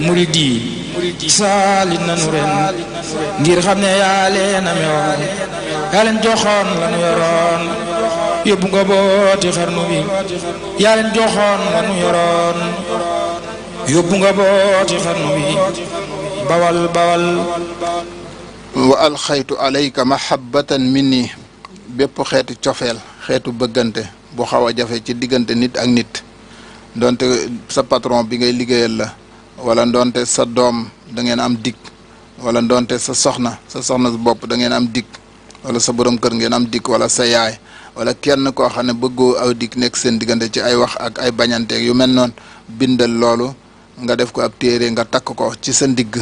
murid yi saalit nanu ren ngir xam ne yaa leen amewoon yaa leen joxoon lanu yoroon yóbbu nga booti xarnu bi yaa leen joxoon lanu yoroon yóbbu nga booti xarnu bi bawal bawal wa alxaytu alayka mahabbatan minni bépp xeetu cofeel xeetu bëggante bu xaw a jafe ci diggante nit ak nit donte sa patron bi ngay liggéeyal la wala ndonte sa doom da ngeen am dig wala ndonte sa soxna bopp da ngeen am dig wala sa borom kër ngeen am dig wala sa yaay wala kenn koo xam ne bëggoo aw dig nekk seen diggante ci ay wax ak ay bañanteeg yu mel noonu bindal loolu nga def ko ab téere nga takk ko ci sa ndigg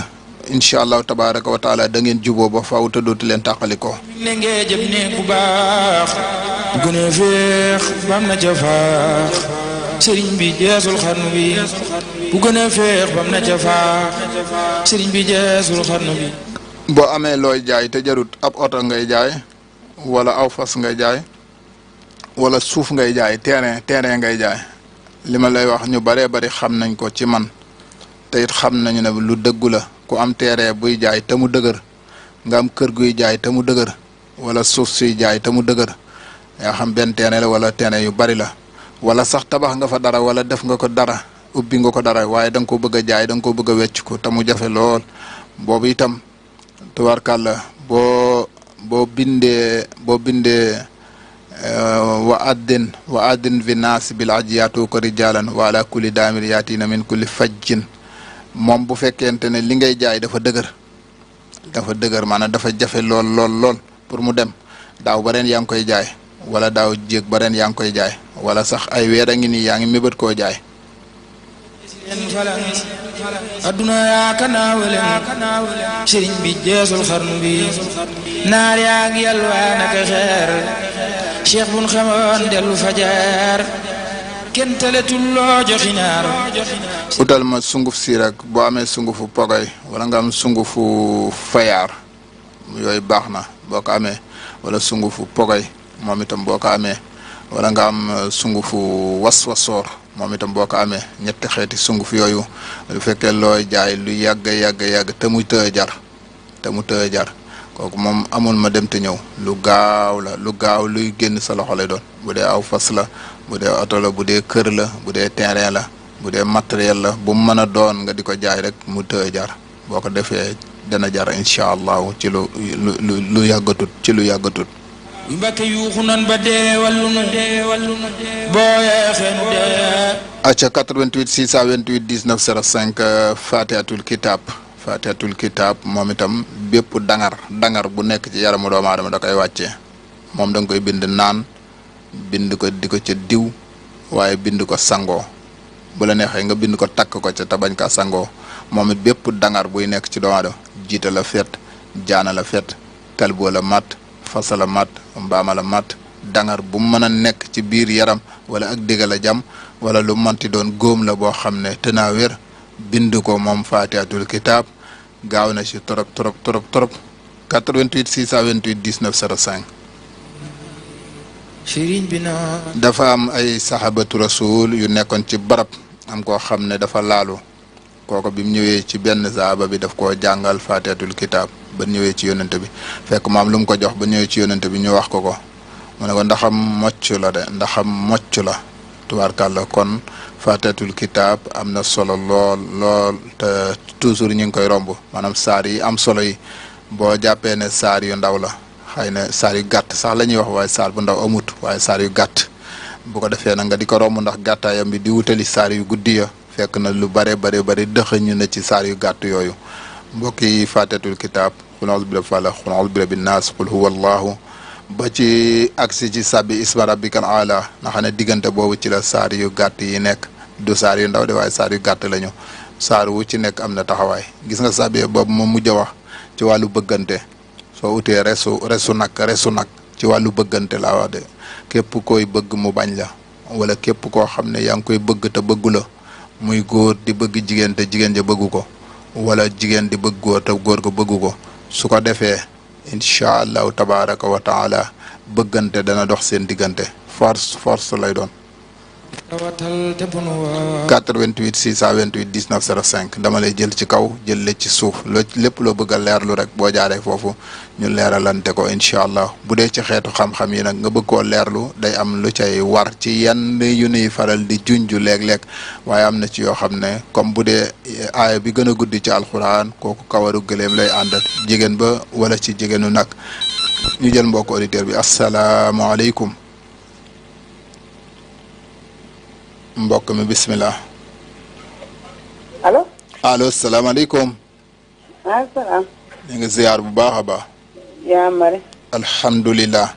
incha allahu tabaraka wa taala da ngeen juboo ba faaw te dootu leen tàqali ko ne ngee jëm ne bu baax bu gën a féex bam na ca faax sëriñ bi jeesul xarnu bi bu gën a féex bam na ca faax sëriñ bi jeesul xarnu bi boo amee looy jaay te jarut ab oto ngay jaay wala aw fas ngay jaay wala suuf ngay jaay terrain ngay jaay li ma lay wax ñu baree bari xam nañ ko ci man te it xam nañu ne lu dëggu la ku am terrain buy jaay te mu dëgër nga am kër guy jaay te mu dëgër wala suuf suy jaay te mu dëgër yaa xam benn terrain la wala terrain yu bari la wala sax tabax nga fa dara wala def nga ko dara ubbi nga ko dara waaye da nga ko bëgg a jaay da nga ko bëgg a wecc ko te mu jafe lool boobu itam tubaarkàlla boo bindee wa addin fi naas bil ajiyatu ko rijalan wa ala kulli daamir yaatina min kulli fajjin moom bu fekkente ne li ngay jaay dafa dëgër maanaam dafa jafe lool pour mu dem daaw ba ren yaa ngi koy jaay wala daaw jéeg ba ren yaa ngi koy jaay wala sax ay weer a ngi nii yaa ngi mébét koo jaay adduna yaa kanaawaleen sëriñ bi jeesul xarnu bi naar yaa ngi yalwaa naka xeer cheikh bun xamoon dellu fajar kenn teletul loo joxi naar utal ma sunguf si rek boo amee sungufu pogoy wala nga am sungufu fayaar yooyu baax na boo ko amee wala sungufu pogoy moom itam boo ko amee wala nga am sungufu waswasoor moom itam boo ko amee ñetti xeeti sunguf yooyu lu fekkee looy jaay lu yàgg te mu tëë jar kooku moom amul ma dem te ñëw lu gaaw luy génn sa loxo lay doon bu dee aw fas la bu dee oto la bu dee kër la bu dee terrain la bu dee matériel la bu mu mën a doon nga di ko jaay rek mu tëë jar boo ko defee dana jar incha allahu ci lu yàggatut yu Mbàkke yuuxu nan ba dee wallu nu boo yeexee nu dee acca 88 628 19 05 fatihatul kitab moom itam bépp dangar bu nekk ci yaramu doomu aadama da koy wàccee moom da nga koy bind naan bind ko di ko ca diw waaye bind ko sangoo bu la neexee nga bind ko takk ko ca te bañ kaa sangoo moom it bépp dangar buy nekk ci doomu aadama jiita la fet jaana la fet kalboo la mat fasa la mat mbaama la mat dangar bu mën a nekk ci biir yaram wala ak digga la jam wala lu manti doon góom la boo xam ne te naa wér bind ko moom fatihatul kitab gaaw na ci trop 88 628 19 05 sëriñ bi na dafa am ay sahabatu rasul yu nekkoon ci barab am koo xam ne dafa laalu kooko bi mu ñëwee ci benn sahaba bi daf koo jàngal fatihatul kitab ba ñëwee ci yonente bi fekk maam lu mu ko jox ba ñëwee ci yonente bi ñu wax ko mu ne ko ndaxam mocc la tubaarkàlla kon fatihatul kitab am na solo lool te toujours ñu ngi koy romb maanaam saar yi am solo yi boo jàppee ne saar yu ndaw la xëy na saar yu gàtt sax la ñuy wax waaye saar bu ndaw amut waaye saar yu gàtt bu ko defee nag nga di ko romb ndax gàttaayam bi di wutali saar yu guddi ya fekk na lu bare dëxëñu na ci saar yu gàtt yooyu mbokk yi fatihatul kitab qul a'udhu bi rabbil falaq qul a'udhu bi rabbin nas qul huwa allahu ba ci agsi ci sabbi isma rabbikal aala nga xam ne diggante boobu ci la saar yu gàtt yi nekk du saar yu ndaw de waaye saar yu gàtt lañu saar wu ci nekk am na taxawaay gis nga sabbi boobu moom mujj a wax ci wàllu bëggante soo utee resu nag ci wàllu bëggante laa wax de képp koy bëgg mu bañ la wala képp koo xam ne yaa ngi koy bëgg te bëggu la muy góor di bëgg jigéen te jigéen ja bëggu ko wala jigéen di bëgg góor te góor ko bëggu ko su ko defee incha allahu tabaraka wa taala bëggante dana dox seen diggante force lay doon rawatal te bunu wa 88 628 19 05 dama lay jël ci kaw jël la ci suuf lépp loo bëgg a leerlu rek boo jaaree foofu ñu leeralante ko incha allah bu dee ci xeetu xam-xam yi nag nga bëgg koo leerlu day am lu cay war ci yenn yu nuy faral di junju léeg-léeg waaye am na ci yoo xam ne comme bu dee aaya bi gën a guddi ci alxuraan kooku kawaru gëléem lay àndat jigéen ba wala ci jigéenu nag ñu jël mbokk auditeur bi asalaamaaleykum mbokk mi bismillah allo salaamaaleykum. maaleykum salaam. ñu ngi ziar bu baax a baax. yaa mari. alhamdulilah.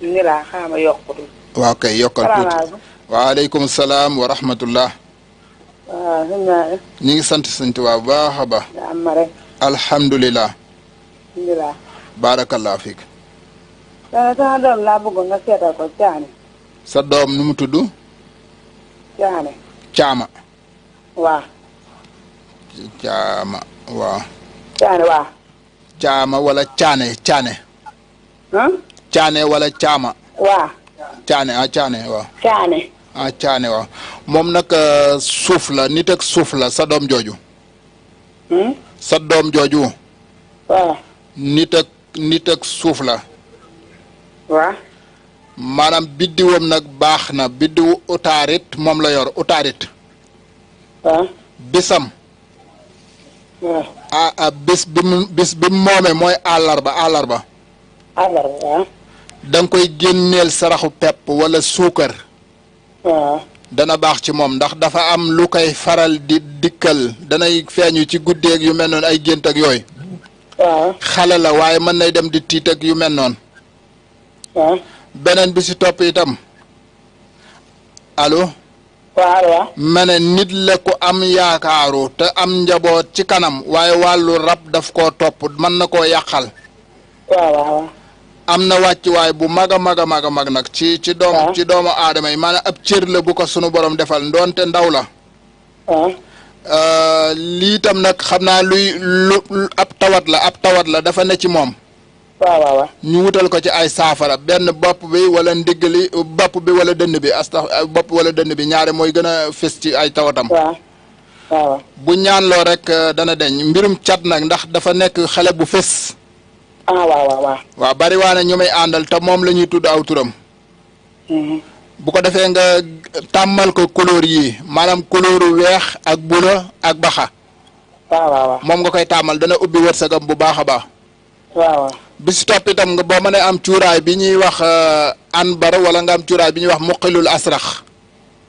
ni laa xaama yokkutu. waaw kay yokkal tuuti. waaleykum salaam wa rahmatullah. waaw sëñ naa def. ñu ngi sant sëñ Tuubaa bu baax a baax. yaa mari. alhamdulilah. alhamdulilah. baarakallah fiik. sama doom laa bëggoon nga seetal ko Caane. sa doom nu mu tudd. Caane. Caama. waaw. Caama waaw. Caane waaw. Caama wala Caane Caane. Caane wala Caama. waaw. Caane Caane waaw. Caane. Caane waaw moom nag suuf la nit ak suuf la sa doom jooju. sa doom jooju. waaw. nit ak suuf la. waaw. maanaam biddiwam nag baax na biddiwu utaarit moom la yor utaarit. waaw. bisam. waaw. bis bi mu moomee mooy àllarba. àllarba waaw. da nga koy génneel saraxu pepp wala suukar. waaw. dana baax ci moom ndax dafa am lu koy faral di dikkal danay feeñu ci guddeeg yu mel noonu ay gént ak yooyu. waaw. xale la waaye mën nay dem di tiit ak yu mel noonu. waaw. beneen bi si topp itam allo. waaw. ma ne nit la ku am yaakaaru te am njaboot ci kanam waaye wàllu rab daf koo topp mën na koo yàqal. waaw. am na wàccuwaay bu mag a mag a mag a mag nag ci doomu aadama yi maanaam ab cër la bu ko sunu borom defal ndoonte ndaw la. waaw. lii tam nag xam naa ab tawat la dafa ne ci moom. waaw. ñu wutal ko ci ay saafara benn bopp bi wala ndiggali bopp bi wala dënn bi bopp wala dënn bi ñaare mooy gën a fës ci ay tawatam. waaw. bu ñaanloo rek dana deñ mbirum cat nag ndax dafa nekk xale bu fës. waaw bari waa ne ñu may àndal te moom la ñuy tudd aw turam. bu ko defee nga tàmmal ko couleur yi maanaam couleuru weex ak bula ak baxa. waaw. moom nga koy tàmmal dana ubbi wërsëgam bu baax a baax. waaw. bi si topp itam nga boo mënee am cuuraay bi ñuy wax anbar wala nga am cuuraay bi ñuy wax muqilul asrax.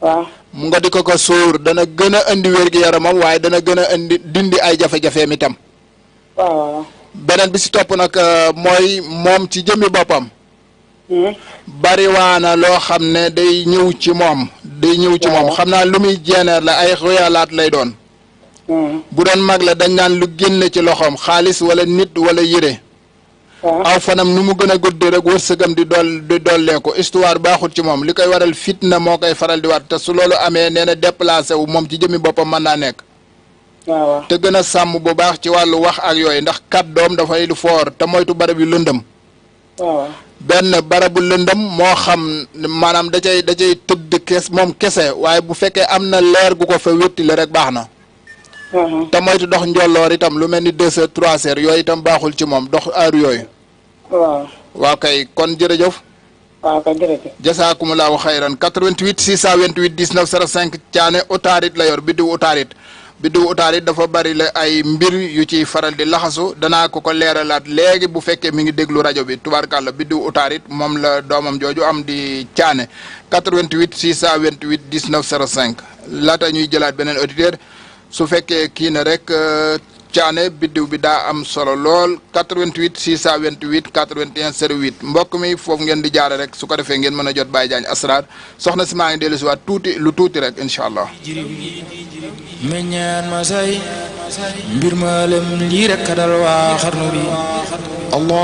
waaw. mu nga di ko sóor dana gën a indi wér-gi-yaramam waaye dana gën a dindi ay jafe-jafeem itam. waaw. beneen bi si topp nag mooy moom ci jëmmi boppam. bariwaana loo xam ne day ñëw ci moom. xam naa lu muy jeeneer la ay xuyalaat lay doon. bu doon mag la dañ naan lu génne ci loxoom xaalis wala nit wala yére. aw fanam nu mu gën a gudd rek wërsëgam di dollee ko histoire baaxul ci moom li koy waral fitna moo koy faral di war te su loolu amee nee na déplacé wu moom ci jëmmi boppam mën naa nekk. te gën a sàmm bu baax ci wàllu wax ak yooyu ndax kàddoom dafay lu foor te moytu barab yu lëndëm. benn barabu lëndëm moo xam maanaam da cay tëdd moom kese waaye bu fekkee am na leer gu ko fa wéttile rek baax na. te moytu dox njolloor itam lu mel ni 2 heures 3 heures yooyu itam baaxul ci moom dox heure yooyu. waaw kay kon jërëjëf. waaw kay jërëjëf. jasaakumulaahu xayran 88 628 19 05 Caane utaarit la yor biddiw utaarit dafa bari la ay mbir yu ciy faral di laxasu danaa ko leeralaat léegi bu fekkee mi ngi déglu rajo bi tubaarkàlla biddiw utaarit moom la doomam jooju am di Caane 88 628 19 05 laata ñuy jëlaat beneen auditeur. su fekkee kii na rek Caane biddiw bi daa am solo lool 88 628 81 08 mbokk mi foofu ngeen di jaare rek su ko defee ngeen mën a jot Baye Diagne Asrar soxna si maa ngi dellu si waat lu tuuti rek incha allah. meññaan ma say mbir ma lem lii rek kadal waa xarnu bi Allah